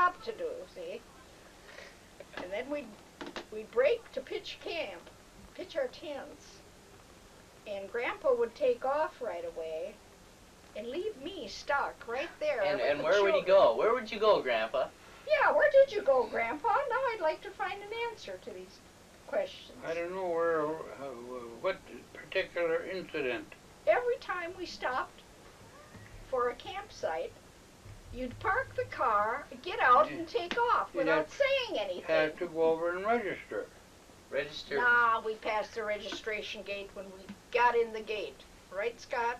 job to do, see? And then we'd break to pitch camp, pitch our tents, and Grandpa would take off right away and leave me stuck right there. And where would he go? Where would you go, Grandpa? Yeah, where did you go, Grandpa? Now I'd like to find an answer to these questions. I don't know what particular incident. Every time we stopped for a campsite, you'd park the car, get out, and take off without saying anything. Had to go over and register. Register? Nah, we passed the registration gate when we got in the gate. Right, Scott?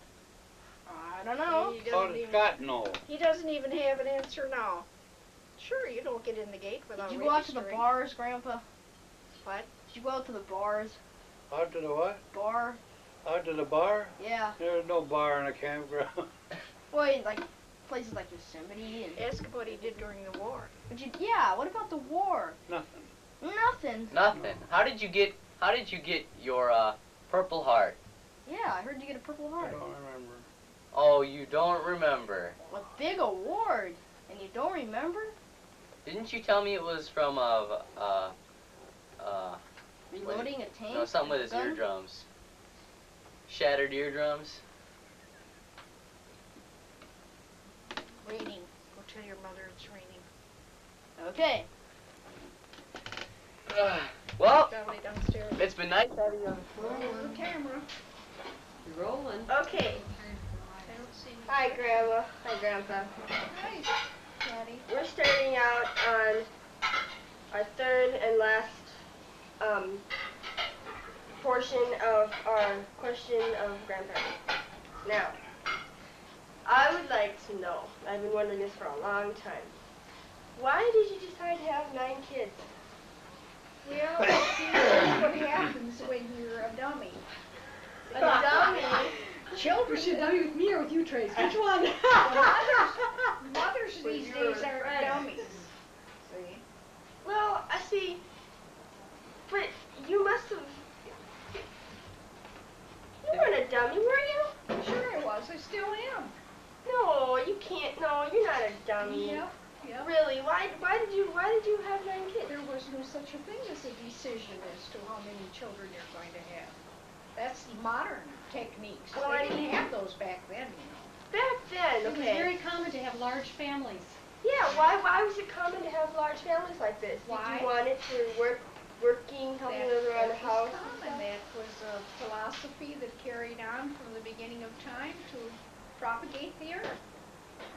I don't know. How does Scott know? He doesn't even have an answer now. Sure, you don't get in the gate without registering. Did you go out to the bars, Grandpa? What? Did you go out to the bars? Out to the what? Bar? Out to the bar? Yeah. There's no bar in a campground. Well, like places like Yosemite and... Ask what he did during the war. Yeah, what about the war? Nothing. Nothing. Nothing. No. How did you get your Purple Heart? Yeah, I heard you get a Purple I Heart. don't remember. Oh, you don't remember. A big award, and you don't remember? Didn't you tell me it was from Reloading a tank? no, something with his gun? eardrums. Shattered eardrums. Raining. Go tell your mother it's raining. Okay. Well, Valley downstairs. it's been nice having you on Roll the camera. You're rolling. Okay. I don't see any. Hi, Grandma. Hi, Grandpa. Hi, Daddy. We're starting out on our third and last portion of our question of grandparents. Now, I would like to know, I've been wondering this for a long time, why did you decide to have 9 kids? Well, see, that's what happens when you're a dummy. A dummy? Children. Was she a dummy with me or with you, Trace? Which one? Mothers these days aren't dummies. See? Well, I see, but you must have, you weren't a dummy, were you? Sure I was. I still am. No, you can't, no, you're not a dummy. Yep. Yep. Really, why did you have 9 kids? There was no such a thing as a decision as to how many children you're going to have. That's modern techniques. Well, They didn't have those back then, you know. Back then, It was okay. very common to have large families. Yeah, why was it common to have large families like this? Why? Did you want it for working, helping others around the house? That was common. That was a philosophy that carried on from the beginning of time to propagate the earth.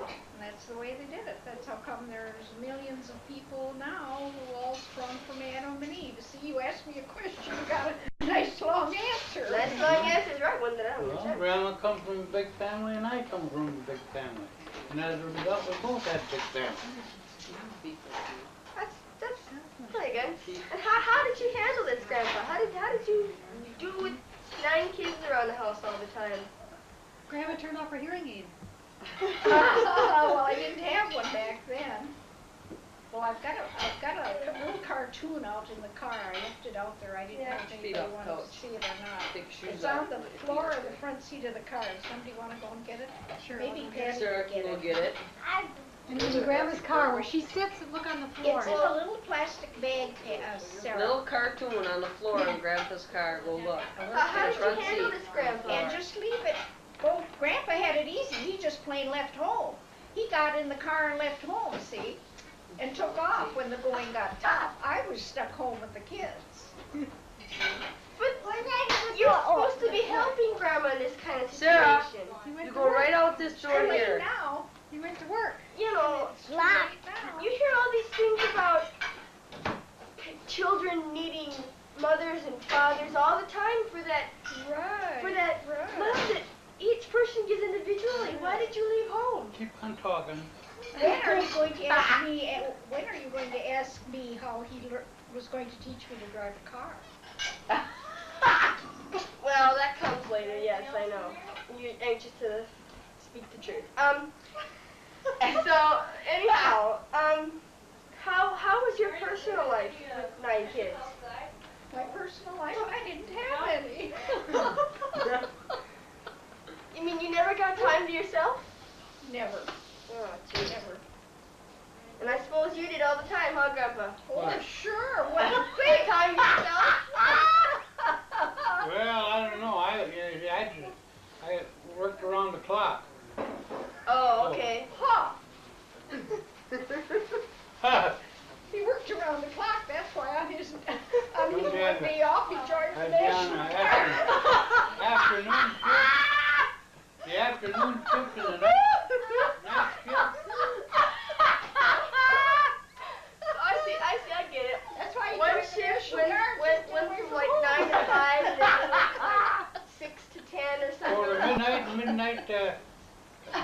And that's the way they did it. That's how come there's millions of people now who all sprung from Adam and Eve. See, you asked me a question, you got a nice long answer. Nice long answer, right? One that I don't Well, understand. Grandma comes from a big family and I come from a big family. And as a result, we both had big families. That's pretty good. And how did you handle this, Grandpa? How did you do with 9 kids around the house all the time? Grandma turned off her hearing aid. Well, I didn't have one back then. Well, I've got a little cartoon out in the car. I left it out there. I didn't know if Feet anybody off wanted to couch. see it or not. Take shoes It's off. on the floor of the front seat of the car. Does somebody want to go and get it? Sure. Maybe Patty Sarah will will get it. And in Grandma's car where she sits and look on the floor. It's in a little plastic bag, Sarah. Little cartoon on the floor in Grandpa's car. Go look. How did you Front handle seat. this, Grandpa? And just leave it. Well, Grandpa had it easy. He just plain left home. He got in the car and left home, see? And took off when the going got tough. I was stuck home with the kids. But you're supposed to be helping Grandma in this kind of Sarah, situation. You go right out this door I'm late here. now. He went to work. You know, Late now. you hear all these things about children needing mothers and fathers all the time for that Right. love that each person gives individually. Why did you leave home? Keep on talking. When are you going to ask me? When are you going to ask me how he was going to teach me to drive a car? Well, that comes later. Yes, I know. You're anxious to speak the truth. So anyhow, how was your personal life with 9 kids? My personal life, I didn't have any. You mean you never got time to yourself? Never. Oh, gee. Never. And I suppose 'cause you did all the time, huh, Grandpa? Oh, What? sure, what do you Big think? time yourself. Well, I don't know. I worked around the clock. Oh, okay. Huh, I'd he worked around the clock, that's why on his Don't one have it. day off, he charged the be on national the guard. afternoon shift. The afternoon shift and the night shift. I get it. That's why he One charged the shift national guard. went from like 9 to 5 and then it was like 6 to 10 or something. Or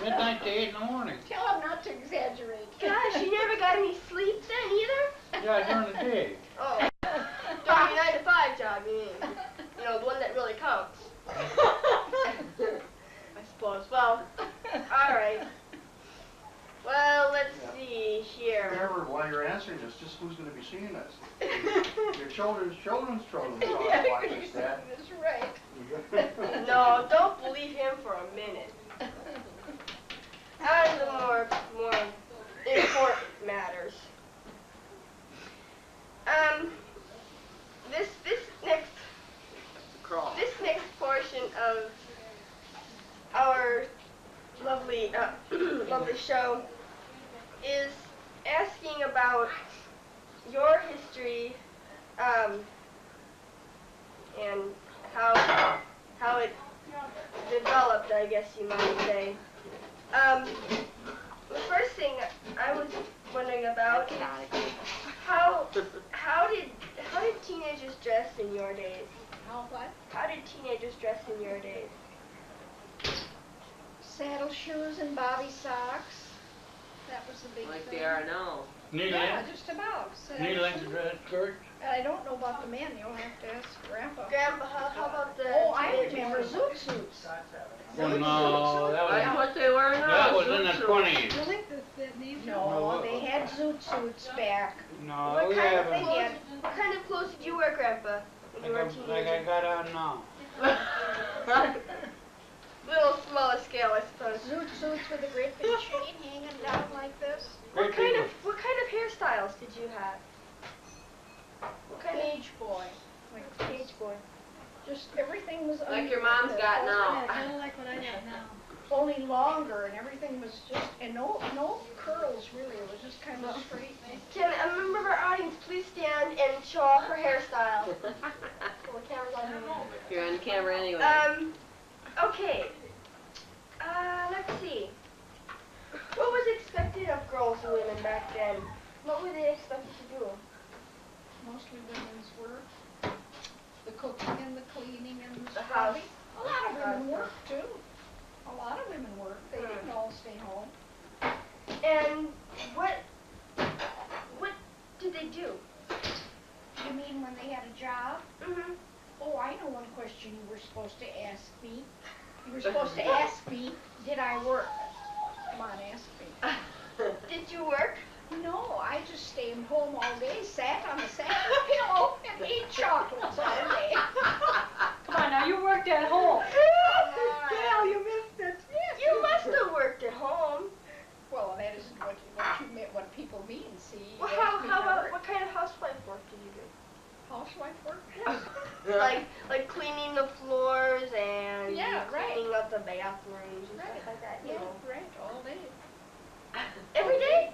midnight to 8 in the morning. Tell him not to exaggerate. Gosh, you never got any sleep then either? Yeah, during the day. Oh. During your 9 to 5 job, you mean? You know, the one that really counts. I suppose. Well, alright. Well, let's see here. Remember, while you're answering this, just who's going to be seeing this? Your children's children saw Yeah, watch this, Dad. that's right. No, don't believe him for a minute. On to the more important matters. This next portion of our lovely lovely show is asking about your history and how it developed, I guess you might say. The first thing I was wondering about is how did teenagers dress in your days? How what? How did teenagers dress in your days? Saddle shoes and bobby socks. That was the big Like thing. they are now. Yeah, just about. Saddle Knee-length shoes. dress skirts. I don't know about the men. You'll have to ask Grandpa. Grandpa, how about the Oh, I teenagers? remember zoot suits. Oh, no, that That's was, what they were now. that was in the zoot suits. 20s. I think that name. No, they had zoot suits back. No, What we kind of haven't. clothes? What kind of clothes did you wear, Grandpa, when you were a Like I teenager? got on now. Little smaller scale, I suppose. Zoot suits with a great big chain hanging down like this. What Great kind of hairstyles did you have? What kind of Page boy. Like page boy? just everything was Like your under mom's the- got Yeah, now. kind of like what I got now. Only longer, and everything was just, and no curls really. It was just kind of straight. Can a member of our audience please stand and show off her hairstyle? Well, the camera's on her. You're on camera anyway. Okay. Let's see. What was expected of girls and women back then? What were they expected to do? Mostly women's work. The cooking and the cleaning and the The house. scrubbing. A lot of women worked too. A lot of women worked. They didn't all stay home. And what did they do? You mean when they had a job? Mm-hmm. Oh, I know one question you were supposed to ask me. You were supposed to ask me, did I work? Come on, ask me. Did you work? No, I just stayed home all day, sat on the saddle pillow, and ate chocolates all day. Come on, now you worked at home. Well, you missed it. You must have worked at home. Well, that isn't what you meant, what people mean, see. You Well, asked me how if I about worked. what kind of housewife work did you do? Housewife work? like cleaning the floors and Yeah, right. cleaning up the bathrooms and Right. stuff like that. You Yeah, know. right, all day. Every day?